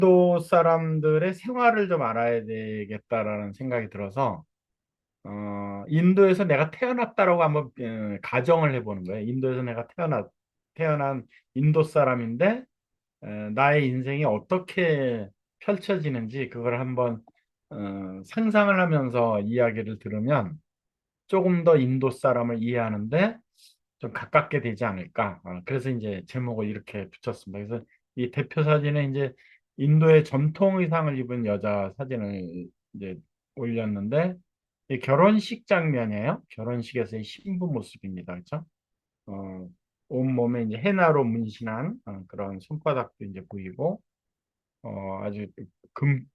인도 사람들의 생활을 좀 알아야 되겠다라는 생각이 들어서, 인도에서 내가 태어났다라고 한번 가정을 해보는 거예요. 인도에서 내가 태어난 인도 사람인데, 나의 인생이 어떻게 펼쳐지는지 그걸 한번 상상을 하면서 이야기를 들으면 조금 더 인도 사람을 이해하는데 좀 가깝게 되지 않을까. 그래서 이제 제목을 이렇게 붙였습니다. 그래서 이 대표 사진은 이제 인도의 전통 의상을 입은 여자 사진을 이제 올렸는데 이 결혼식 장면이에요. 결혼식에서의 신부 모습입니다. 그렇죠? 어, 온몸에 이제 헤나로 문신한 그런 손바닥도 이제 보이고 아주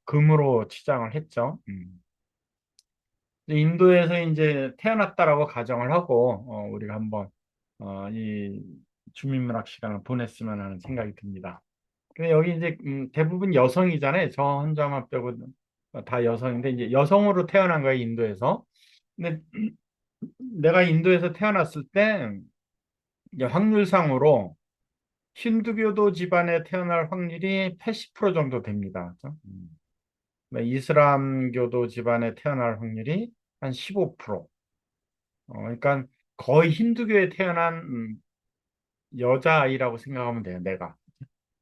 금으로 치장을 했죠. 인도에서 이제 태어났다라고 가정을 하고 우리가 한번 이 주민문학 시간을 보냈으면 하는 생각이 듭니다. 근데 여기 이제 대부분 여성이잖아요. 저 혼자만 빼고 다 여성인데 이제 여성으로 태어난 거예요, 인도에서. 근데 내가 인도에서 태어났을 때 이제 확률상으로 힌두교도 집안에 태어날 확률이 80% 정도 됩니다. 그죠? 이슬람교도 집안에 태어날 확률이 한 15%. 그러니까 거의 힌두교에 태어난 여자아이라고 생각하면 돼요, 내가.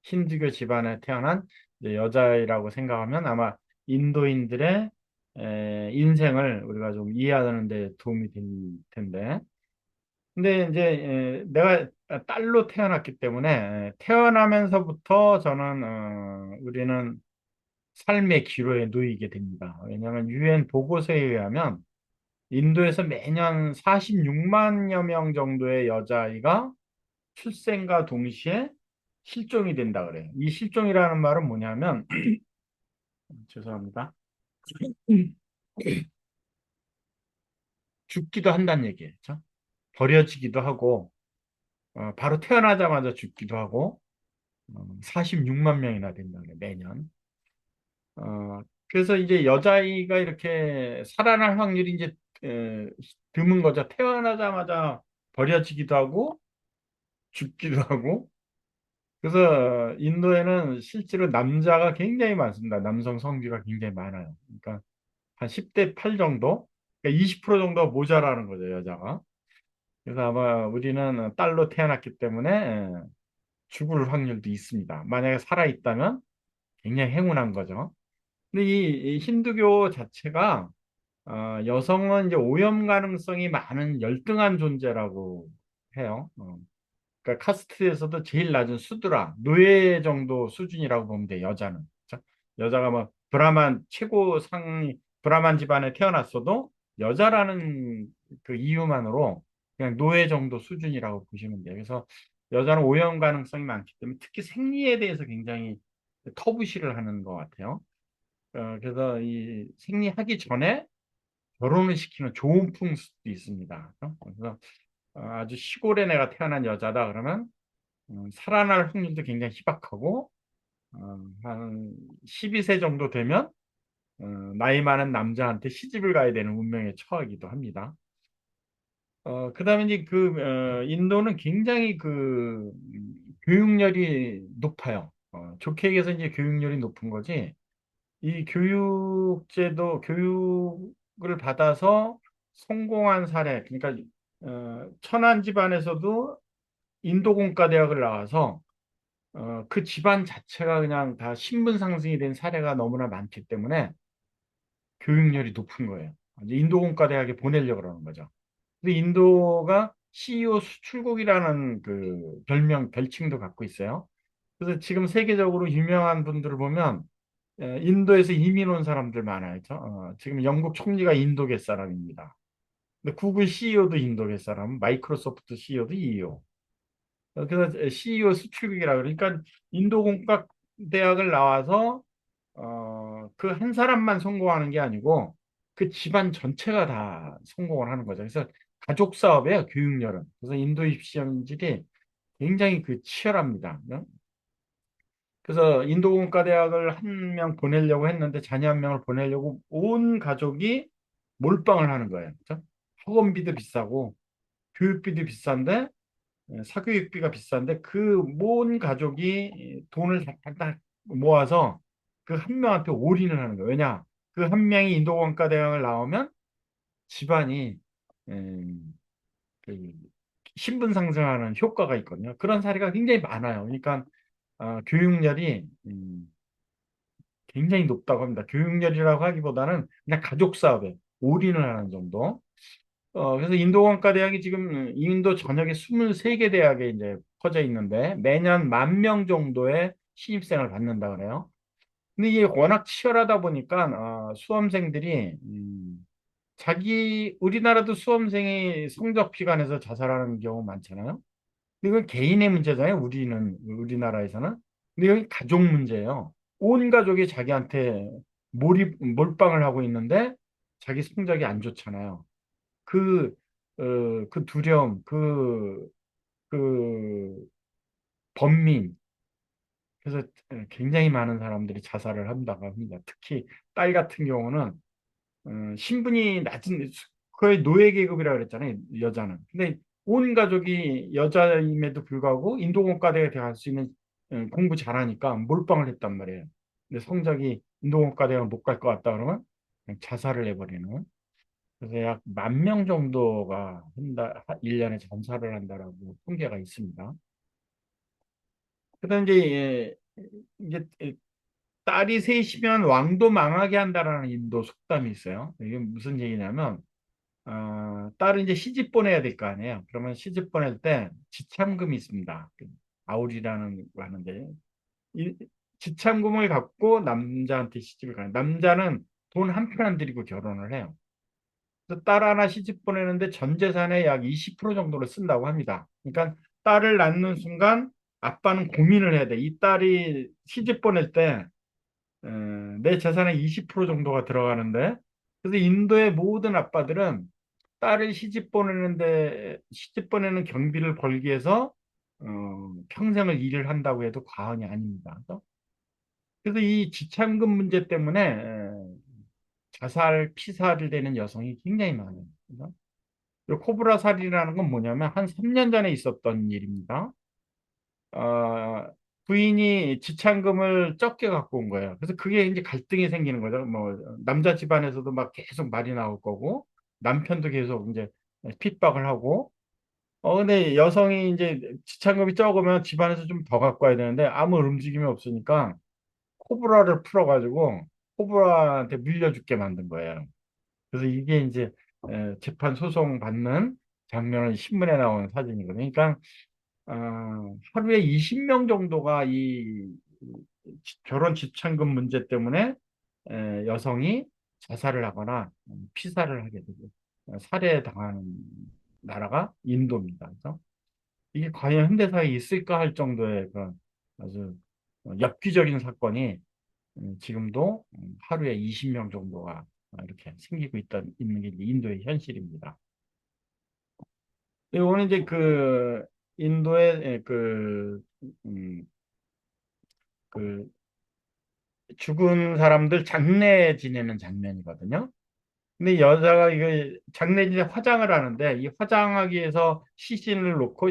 힌두교 집안에 태어난 이제 여자아이라고 생각하면 아마 인도인들의 인생을 우리가 좀 이해하는 데 도움이 될 텐데. 근데 이제 내가 딸로 태어났기 때문에 태어나면서부터 저는 우리는 삶의 기로에 놓이게 됩니다. 왜냐하면 유엔 보고서에 의하면 인도에서 매년 46만여 명 정도의 여자아이가 출생과 동시에 실종이 된다 그래요. 이 실종이라는 말은 뭐냐면 죄송합니다. 죽기도 한다는 얘기예요. 그렇죠? 버려지기도 하고 바로 태어나자마자 죽기도 하고 46만 명이나 된다 그래요. 매년. 그래서 이제 여자아이가 이렇게 살아날 확률이 이제 에, 드문 거죠. 태어나자마자 버려지기도 하고 죽기도 하고 그래서 인도에는 실제로 남자가 굉장히 많습니다. 남성 성비가 굉장히 많아요. 그러니까 한 10대 8 정도? 그러니까 20% 정도가 모자라는 거죠, 여자가. 그래서 아마 우리는 딸로 태어났기 때문에 죽을 확률도 있습니다. 만약에 살아있다면 굉장히 행운한 거죠. 근데 이 힌두교 자체가 여성은 이제 오염 가능성이 많은 열등한 존재라고 해요. 그러니까 카스트에서도 제일 낮은 수드라, 노예 정도 수준이라고 보면 돼, 여자는. 그쵸? 여자가 뭐 최고 상위 브라만 집안에 태어났어도 여자라는 그 이유만으로 그냥 노예 정도 수준이라고 보시면 돼요. 그래서 여자는 오염 가능성이 많기 때문에 특히 생리에 대해서 굉장히 터부시를 하는 것 같아요. 그래서 이 생리하기 전에 결혼을 시키는 좋은 풍습도 있습니다. 그래서 아주 시골에 내가 태어난 여자다 그러면 살아날 확률도 굉장히 희박하고 한 12세 정도 되면 나이 많은 남자한테 시집을 가야 되는 운명에 처하기도 합니다. 그다음에 이제 인도는 굉장히 교육열이 높아요. 좋게 얘기해서 이제 교육열이 높은 거지. 이 교육을 받아서 성공한 사례, 그러니까 천한 집안에서도 인도공과대학을 나와서 그 집안 자체가 그냥 다 신분 상승이 된 사례가 너무나 많기 때문에 교육열이 높은 거예요. 이제 인도공과대학에 보내려고 그러는 거죠. 근데 인도가 CEO 수출국이라는 그 별칭도 갖고 있어요. 그래서 지금 세계적으로 유명한 분들을 보면 인도에서 이민 온 사람들 많아요. 그죠? 지금 영국 총리가 인도계 사람입니다. 근데 구글 CEO도 인도계 사람, 마이크로소프트 CEO도 이요. 그래서 CEO 수출국이라 그러니까 인도공학 대학을 나와서 그 한 사람만 성공하는 게 아니고 그 집안 전체가 다 성공을 하는 거죠. 그래서 가족 사업이에요, 교육열은. 그래서 인도 입시험질이 굉장히 치열합니다. 그래서 인도공과대학을 한 명 보내려고 했는데 자녀 한 명을 보내려고 온 가족이 몰빵을 하는 거예요. 그죠? 학원비도 비싸고 교육비도 비싼데 사교육비가 비싼데 그 모은 가족이 돈을 다 모아서 그 한 명한테 올인을 하는 거예요. 왜냐? 그 한 명이 인도공과 대학을 나오면 집안이 음, 그 신분 상승하는 효과가 있거든요. 그런 사례가 굉장히 많아요. 그러니까 교육열이 굉장히 높다고 합니다. 교육열이라고 하기보다는 그냥 가족 사업에 올인을 하는 정도. 그래서 인도공과 대학이 지금 인도 전역에 23개 대학에 이제 퍼져 있는데 매년 10,000명 정도의 신입생을 받는다 그래요. 근데 이게 워낙 치열하다 보니까 수험생들이 자기 우리나라도 수험생이 성적 피관해서 자살하는 경우 많잖아요. 근데 이건 개인의 문제잖아요. 우리나라에서는. 근데 여기 가족 문제예요. 온 가족이 자기한테 몰빵을 하고 있는데 자기 성적이 안 좋잖아요. 그, 그 두려움, 그 번민. 그래서 굉장히 많은 사람들이 자살을 한다고 합니다. 특히 딸 같은 경우는 신분이 낮은 거의 노예 계급이라 그랬잖아요. 여자는. 근데 온 가족이 여자임에도 불구하고 인도공과대에 갈 수 있는 공부 잘하니까 몰빵을 했단 말이에요. 근데 성적이 인도공과대가 못 갈 것 같다 그러면 그냥 자살을 해버리는. 그래서 약 10,000명 정도가 1년에 자살을 한다라고 통계가 있습니다. 그다음 이제 딸이 셋이면 왕도 망하게 한다라는 인도 속담이 있어요. 이게 무슨 얘기냐면 딸을 이제 시집 보내야 될 거 아니에요. 그러면 시집 보낼 때 지참금이 있습니다. 그 아울이라는 거 하는데 이 지참금을 갖고 남자한테 시집을 가요. 남자는 돈 한 푼 안 들이고 결혼을 해요. 그래서 딸 하나 시집 보내는데 전 재산의 약 20% 정도를 쓴다고 합니다. 그러니까 딸을 낳는 순간 아빠는 고민을 해야 돼. 이 딸이 시집 보낼 때 내 재산의 20% 정도가 들어가는데 그래서 인도의 모든 아빠들은 딸을 시집 보내는 경비를 벌기 위해서 평생을 일을 한다고 해도 과언이 아닙니다. 그래서 이 지참금 문제 때문에 자살, 피살이 되는 여성이 굉장히 많아요. 그래서 이 코브라 살인이라는 건 뭐냐면 한 3년 전에 있었던 일입니다. 어, 부인이 지참금을 적게 갖고 온 거예요. 그래서 그게 이제 갈등이 생기는 거죠. 뭐 남자 집안에서도 막 계속 말이 나올 거고 남편도 계속 이제 핍박을 하고 근데 여성이 이제 지참금이 적으면 집안에서 좀 더 갖고 와야 되는데 아무 움직임이 없으니까 코브라를 풀어가지고 코브라한테 물려죽게 만든 거예요. 그래서 이게 이제 재판 소송 받는 장면은 신문에 나오는 사진이거든요. 그러니까 하루에 20명 정도가 이 결혼 지참금 문제 때문에 여성이 자살을 하거나 피살을 하게 되고 살해당하는 나라가 인도입니다. 그래서 이게 과연 현대사에 있을까 할 정도의 그런 아주 엽기적인 사건이 지금도 하루에 20명 정도가 이렇게 생기고 있는 게 이제 인도의 현실입니다. 이거는 이제 그 인도의 음, 그 죽은 사람들 장례 지내는 장면이거든요. 근데 여자가 이거 장례 지내 화장을 하는데 이 화장하기 위해서 시신을 놓고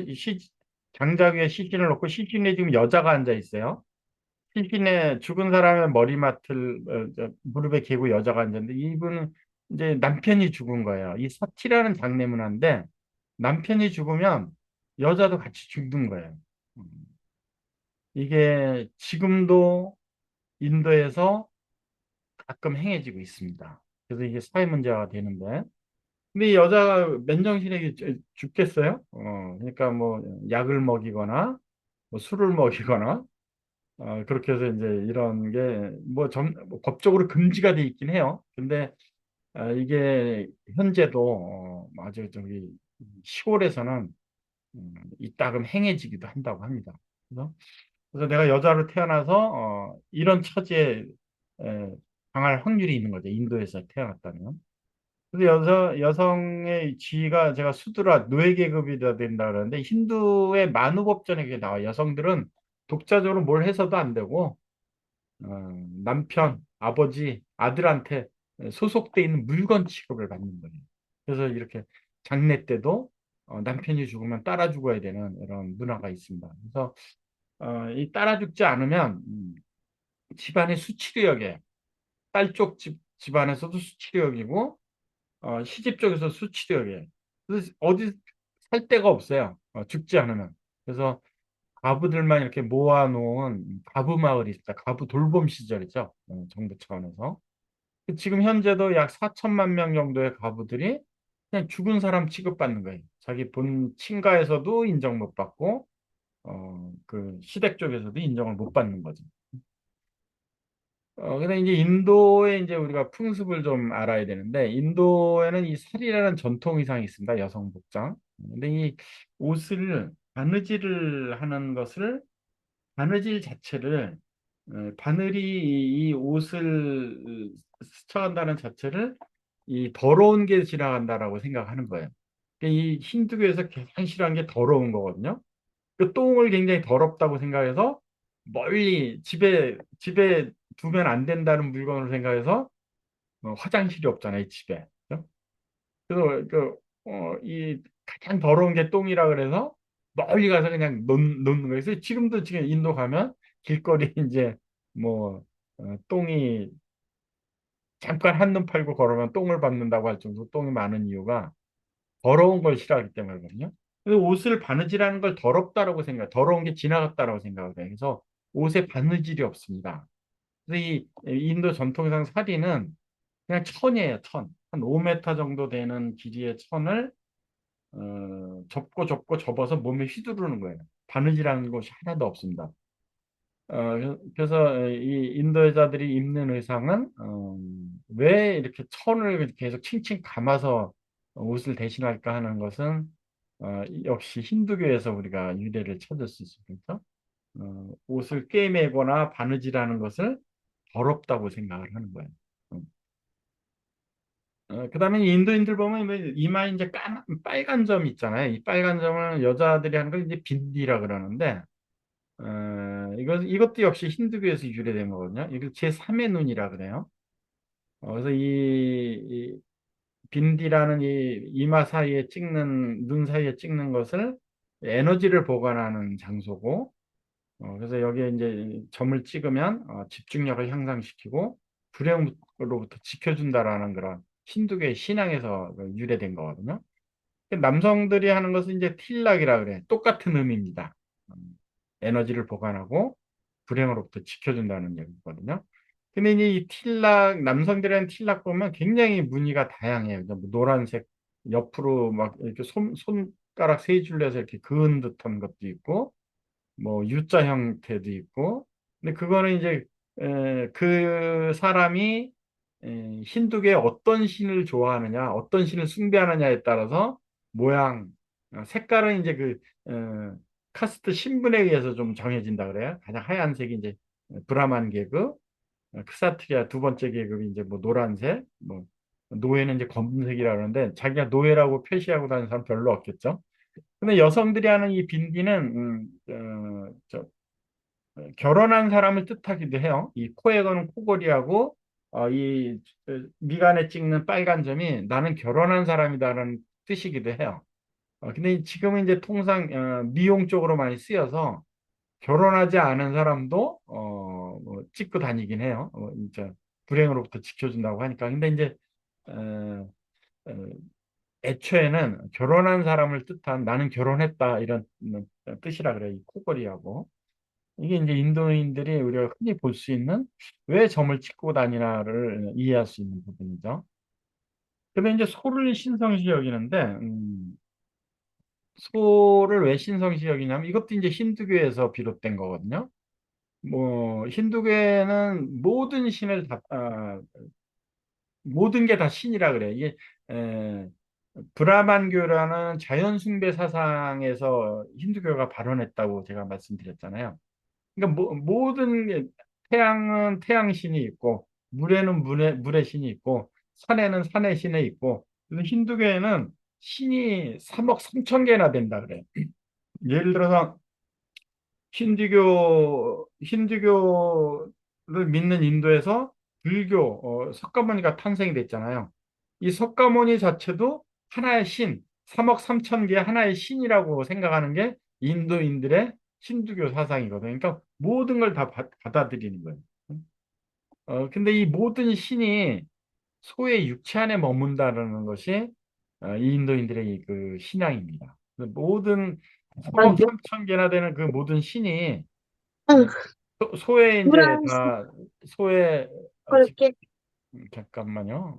장작 위에 시신을 놓고 시신에 지금 여자가 앉아 있어요. 필리핀에 죽은 사람의 머리맡을 무릎에 개고 여자가 앉았는데 이분은 이제 남편이 죽은 거예요. 이 사티라는 장례 문화인데 남편이 죽으면 여자도 같이 죽는 거예요. 음. 이게 지금도 인도에서 가끔 행해지고 있습니다. 그래서 이게 사회 문제가 되는데 근데 이 여자가 맨정신에 죽겠어요? 그러니까 뭐 약을 먹이거나 뭐 술을 먹이거나 그렇게 해서 이제 이런 게 뭐 법적으로 금지가 돼 있긴 해요. 근데 이게 현재도 아주 저기 시골에서는 이따금 행해지기도 한다고 합니다. 그래서 내가 여자로 태어나서 이런 처지에 에, 당할 확률이 있는 거죠. 인도에서 태어났다면. 그래서 여성의 지위가 제가 수두라 노예 계급이 된다 그러는데 힌두의 만우법전에 그게 나와. 여성들은 독자적으로 뭘 해서도 안 되고 남편, 아버지, 아들한테 소속돼 있는 물건 취급을 받는 거예요. 그래서 이렇게 장례 때도 남편이 죽으면 따라 죽어야 되는 이런 문화가 있습니다. 그래서 이 따라 죽지 않으면 집안의 수치력이에요. 딸 쪽 집안에서도 수치력이고, 시집 쪽에서 수치력이에요. 그래서 어디 살 데가 없어요. 죽지 않으면. 그래서 과부들만 이렇게 모아놓은 과부 마을이 있다. 과부 돌봄 시절이죠. 정부 차원에서. 지금 현재도 약 4천만 명 정도의 과부들이 그냥 죽은 사람 취급받는 거예요. 자기 본 친가에서도 인정 못 받고, 그 시댁 쪽에서도 인정을 못 받는 거죠. 근데 이제 인도에 이제 우리가 풍습을 좀 알아야 되는데, 인도에는 이 살이라는 전통 의상이 있습니다. 여성 복장. 근데 이 옷을, 바느질을 하는 것을, 바느질 자체를, 바늘이 이 옷을 스쳐간다는 자체를 이 더러운 게 지나간다라고 생각하는 거예요. 그러니까 이 힌두교에서 가장 싫어하는 게 더러운 거거든요. 그 똥을 굉장히 더럽다고 생각해서 멀리 집에 두면 안 된다는 물건으로 생각해서 화장실이 없잖아요, 집에. 그죠? 그래서 이 가장 더러운 게 똥이라 그래서 멀리 가서 그냥 놓는 거예요. 그래서 지금도 지금 인도 가면 길거리 이제 뭐 똥이 잠깐 한눈 팔고 걸으면 똥을 밟는다고 할 정도로 똥이 많은 이유가 더러운 걸 싫어하기 때문이거든요. 그래서 옷을 바느질하는 걸 더럽다라고 더러운 게 지나갔다라고 생각을 해요. 그래서 옷에 바느질이 없습니다. 그래서 이 인도 전통상 사리는 그냥 천이에요, 천. 한 5m 정도 되는 길이의 천을 접고 접어서 몸에 휘두르는 거예요. 바느질하는 것이 하나도 없습니다. 그래서 이 인도 여자들이 입는 의상은 왜 이렇게 천을 계속 칭칭 감아서 옷을 대신할까 하는 것은 역시 힌두교에서 우리가 유래를 찾을 수 있습니다. 옷을 꿰매거나 바느질하는 것을 더럽다고 생각을 하는 거예요. 그다음에 인도인들 보면 왜 이마에 이제 빨간 점 있잖아요. 이 빨간 점을 여자들이 하는 걸 이제 빈디라 그러는데, 이것도 역시 힌두교에서 유래된 거거든요. 이걸 제3의 눈이라 그래요. 그래서 이 빈디라는 이 이마 사이에 찍는, 눈 사이에 찍는 것을 에너지를 보관하는 장소고, 그래서 여기에 이제 점을 찍으면 집중력을 향상시키고 불행으로부터 지켜준다라는 그런 힌두교의 신앙에서 유래된 거거든요. 남성들이 하는 것은 이제 틸락이라 그래. 똑같은 의미입니다. 음, 에너지를 보관하고 불행으로부터 지켜준다는 얘기거든요. 근데 이제 이 틸락, 남성들이 하는 틸락 보면 굉장히 무늬가 다양해요. 뭐 노란색, 옆으로 막 이렇게 손가락 세 줄로 해서 이렇게 그은 듯한 것도 있고, 뭐 U자 형태도 있고, 근데 그거는 이제 그 사람이 힌두교의 어떤 신을 좋아하느냐, 어떤 신을 숭배하느냐에 따라서 모양, 색깔은 이제 카스트 신분에 의해서 좀 정해진다 그래요. 가장 하얀색이 이제 브라만 계급, 크사트리아 두 번째 계급이 이제 뭐 노란색, 뭐 노예는 이제 검은색이라 그러는데 자기가 노예라고 표시하고 다니는 사람 별로 없겠죠. 근데 여성들이 하는 이 빈디는 결혼한 사람을 뜻하기도 해요. 이 코에 거는 코걸이하고 이 미간에 찍는 빨간 점이 나는 결혼한 사람이다라는 뜻이기도 해요. 근데 지금은 이제 통상 미용 쪽으로 많이 쓰여서 결혼하지 않은 사람도 뭐 찍고 다니긴 해요. 이제 불행으로부터 지켜준다고 하니까. 근데 이제 어, 어, 애초에는 결혼한 사람을 뜻한 나는 결혼했다 이런 뜻이라 그래요. 이 코걸이하고. 이게 이제 인도인들이 우리가 흔히 볼 수 있는 왜 점을 찍고 다니나를 이해할 수 있는 부분이죠. 근데 이제 소를 신성시 여기는데, 소를 왜 신성시 여기냐면 이것도 이제 힌두교에서 비롯된 거거든요. 뭐, 힌두교에는 모든 신을 모든 게 다 신이라 그래. 이게, 에, 브라만교라는 자연 숭배 사상에서 힌두교가 발원했다고 제가 말씀드렸잖아요. 그러니까 모든 게 태양은 태양신이 있고 물에는 물의 신이 있고 산에는 산의 신이 있고 그래서 힌두교에는 신이 3억 3천 개나 된다 그래요. 예를 들어서 힌두교를 믿는 인도에서 불교 석가모니가 탄생이 됐잖아요. 이 석가모니 자체도 하나의 신, 3억 3천 개 하나의 신이라고 생각하는 게 인도인들의 힌두교 사상이거든요. 그러니까 모든 걸 다 받아들이는 거예요. 근데 이 모든 신이 소의 육체 안에 머문다라는 것이 이 인도인들의 그 신앙입니다. 그 모든 아, 3억 3천 개나 되는 그 모든 신이 에, 아, 소의 이제 프랑스 다 소의 그렇게 잠깐만요.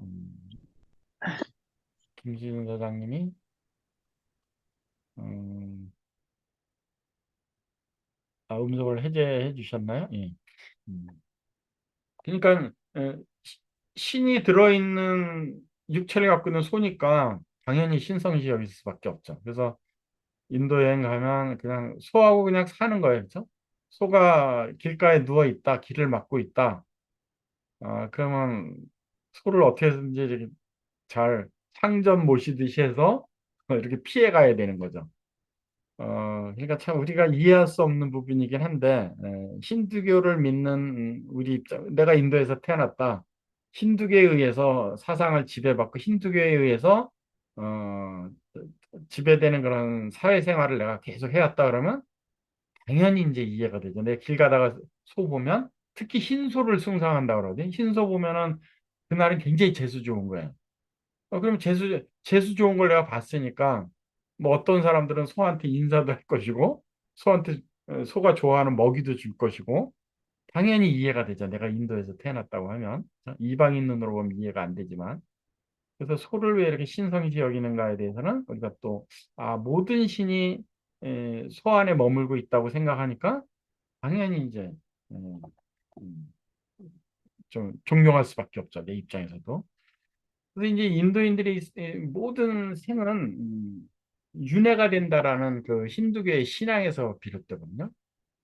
김지윤 사장님이 음, 음성을 해제해 주셨나요? 예. 음. 그러니까 신이 들어있는 육체를 갖고 있는 소니까 당연히 신성시 여길 수밖에 없죠. 그래서 인도 여행 가면 그냥 소하고 그냥 사는 거예요. 그렇죠? 소가 길가에 누워 있다, 길을 막고 있다. 그러면 소를 어떻게든지 이렇게 잘 상전 모시듯이 해서 이렇게 피해 가야 되는 거죠. 그러니까 참 우리가 이해할 수 없는 부분이긴 한데, 힌두교를 믿는 우리 입장, 내가 인도에서 태어났다. 힌두교에 의해서 사상을 지배받고 힌두교에 의해서 어, 지배되는 그런 사회생활을 내가 계속 해왔다 그러면 당연히 이제 이해가 되죠. 내가 길 가다가 소 보면 특히 흰소를 숭상한다 그러거든. 흰소 보면은 그날은 굉장히 재수 좋은 거예요. 그럼 재수 좋은 걸 내가 봤으니까 뭐 어떤 사람들은 소한테 인사도 할 것이고 소한테 소가 좋아하는 먹이도 줄 것이고 당연히 이해가 되죠. 내가 인도에서 태어났다고 하면 이방인 눈으로 보면 이해가 안 되지만 그래서 소를 왜 이렇게 신성시 여기는가에 대해서는 우리가 또 모든 신이 소 안에 머물고 있다고 생각하니까 당연히 이제 음, 음, 좀 존경할 수밖에 없죠. 내 입장에서도. 그래서 이제 인도인들이 모든 생은 윤회가 된다라는 그 힌두교의 신앙에서 비롯되거든요.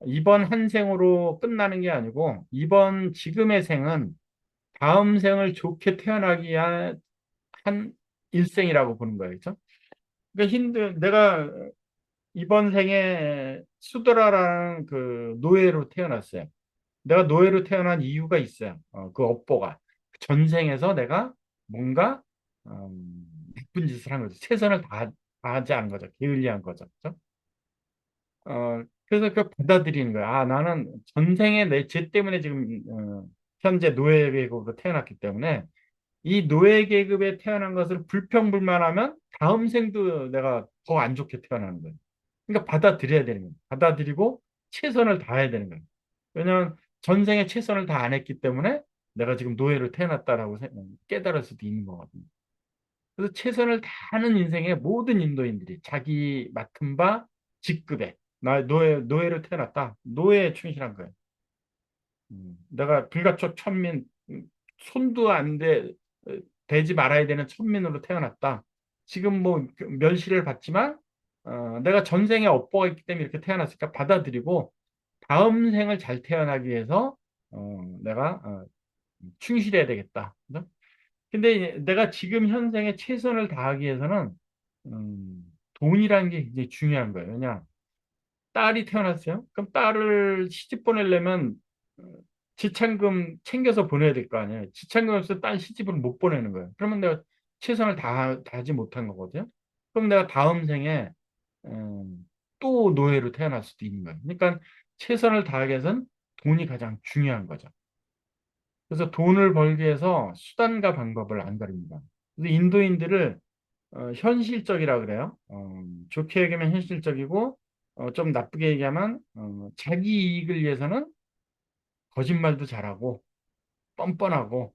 이번 한 생으로 끝나는 게 아니고 이번 지금의 생은 다음 생을 좋게 태어나기 위한 한 일생이라고 보는 거예요. 그렇죠? 그러니까 내가 이번 생에 수드라라는 그 노예로 태어났어요. 내가 노예로 태어난 이유가 있어요. 그 업보가. 전생에서 내가 뭔가 나쁜 짓을 한 거죠. 최선을 다하지 않은 거죠. 게을리한 거죠. 그죠? 그래서 그 받아들이는 거야. 나는 전생에 내 죄 때문에 지금 현재 노예 계급으로 태어났기 때문에 이 노예 계급에 태어난 것을 불평불만하면 다음 생도 내가 더 안 좋게 태어나는 거예요. 그러니까 받아들여야 되는 거예요. 받아들이고 최선을 다해야 되는 거예요. 왜냐하면 전생에 최선을 다 안 했기 때문에 내가 지금 노예로 태어났다라고 깨달을 수도 있는 거거든요. 그래서 최선을 다하는 인생의 모든 인도인들이 자기 맡은 바 직급에 나 노예로 태어났다. 노예에 충실한 거예요. 내가 불가촉 천민, 손도 안 되지 말아야 되는 천민으로 태어났다. 지금 뭐 멸시를 받지만 내가 전생에 업보가 있기 때문에 이렇게 태어났으니까 받아들이고 다음 생을 잘 태어나기 위해서 내가 충실해야 되겠다. 그죠? 근데 내가 지금 현생에 최선을 다하기 위해서는 돈이라는 게 굉장히 중요한 거예요. 왜냐? 딸이 태어났어요. 그럼 딸을 시집 보내려면 어, 지참금 챙겨서 보내야 될 거 아니에요. 지참금 없어 딸 시집을 못 보내는 거예요. 그러면 내가 최선을 다하지 못한 거거든요. 그럼 내가 다음 생에 또 노예로 태어날 수도 있는 거예요. 그러니까 최선을 다하기 위해서는 돈이 가장 중요한 거죠. 그래서 돈을 벌기 위해서 수단과 방법을 안 가립니다. 그래서 인도인들을 현실적이라 그래요. 좋게 얘기하면 현실적이고 좀 나쁘게 얘기하면 자기 이익을 위해서는 거짓말도 잘하고 뻔뻔하고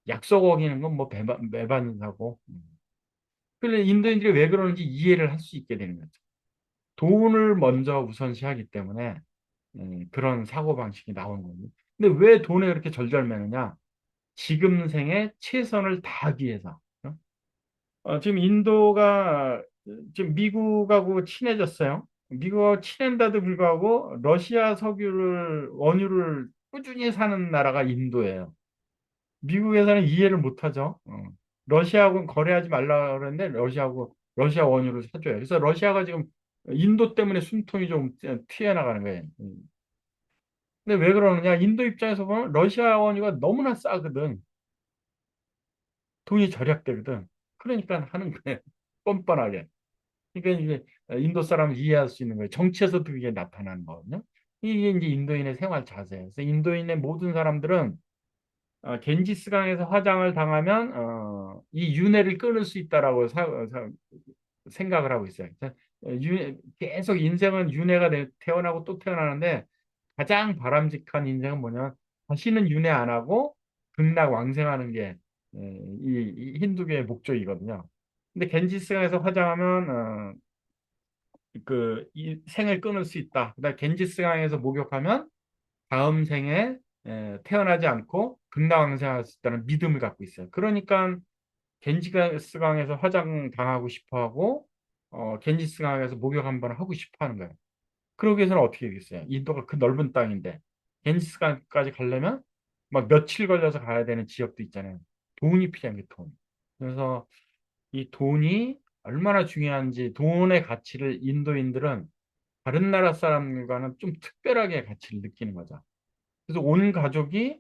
약속 어기는 건 뭐 매반사고. 그런데 인도인들이 왜 그러는지 이해를 할 수 있게 되는 거죠. 돈을 먼저 우선시하기 때문에 그런 사고방식이 나오는 거예요. 근데 왜 돈에 그렇게 절절매느냐? 지금 생에 최선을 다하기 위해서. 지금 인도가 지금 미국하고 친해졌어요. 미국하고 친한데도 불구하고 러시아 원유를 꾸준히 사는 나라가 인도예요. 미국에서는 이해를 못하죠. 러시아하고는 거래하지 말라 그러는데 러시아 원유를 사줘요. 그래서 러시아가 지금 인도 때문에 숨통이 좀 튀어나가는 거예요. 근데 왜 그러느냐? 인도 입장에서 보면 러시아 원유가 너무나 싸거든. 돈이 절약되거든. 그러니까 하는 거예요. 뻔뻔하게. 그러니까 이제 인도 사람을 이해할 수 있는 거예요. 정치에서도 그게 나타나는 거거든요. 이게 이제 인도인의 생활 자세예요. 그래서 인도인의 모든 사람들은 겐지스강에서 화장을 당하면 이 윤회를 끊을 수 있다라고 생각을 하고 있어요. 계속 인생은 윤회가 태어나고 또 태어나는데 가장 바람직한 인생은 뭐냐면 다시는 윤회 안 하고 극락왕생하는 게 이 힌두교의 목적이거든요. 근데 겐지스강에서 화장하면 이 생을 끊을 수 있다. 그다음 겐지스강에서 목욕하면 다음 생에 태어나지 않고 극락왕생할 수 있다는 믿음을 갖고 있어요. 그러니까 겐지스강에서 화장 당하고 싶어하고 겐지스강에서 목욕 한번 하고 싶어하는 거예요. 그러기 위해서는 어떻게 되겠어요? 인도가 그 넓은 땅인데 겐지스강까지 가려면 막 며칠 걸려서 가야 되는 지역도 있잖아요. 돈이 필요한 게 돈. 그래서 이 돈이 얼마나 중요한지 돈의 가치를 인도인들은 다른 나라 사람들과는 좀 특별하게 가치를 느끼는 거죠. 그래서 온 가족이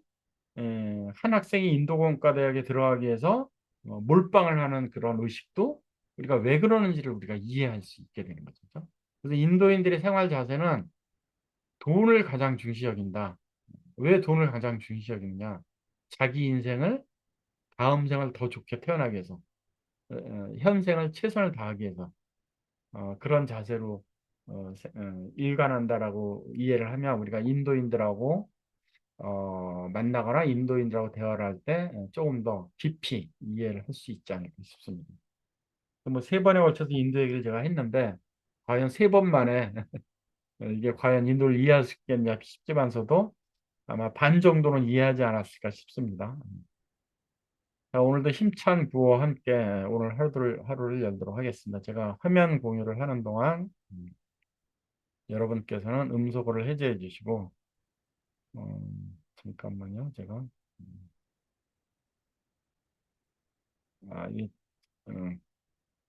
한 학생이 인도공과대학에 들어가기 위해서 몰빵을 하는 그런 의식도 우리가 왜 그러는지를 우리가 이해할 수 있게 되는 거죠. 그죠? 그래서 인도인들의 생활 자세는 돈을 가장 중시 여긴다. 왜 돈을 가장 중시 여기느냐? 자기 인생을 다음 생을 더 좋게 태어나기 위해서 현생을 최선을 다하기 위해서 그런 자세로 일관한다라고 이해를 하면 우리가 인도인들하고 만나거나 인도인들하고 대화를 할 때 조금 더 깊이 이해를 할 수 있지 않을까 싶습니다. 뭐 세 번에 걸쳐서 인도 얘기를 제가 했는데 과연 세 번 만에 이게 과연 인도를 이해할 수 있겠냐 싶지만서도 아마 반 정도는 이해하지 않았을까 싶습니다. 자, 오늘도 힘찬 구호와 함께 오늘 하루를 열도록 하겠습니다. 제가 화면 공유를 하는 동안 여러분께서는 음소거를 해제해 주시고 잠깐만요. 제가 이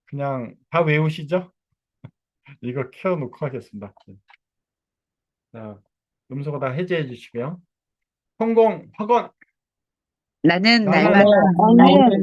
그냥 다 외우시죠? 이거 켜놓고 하겠습니다. 자, 음소거 다 해제해 주시고요. 성공, 확언! 나는 나는 날마다 나는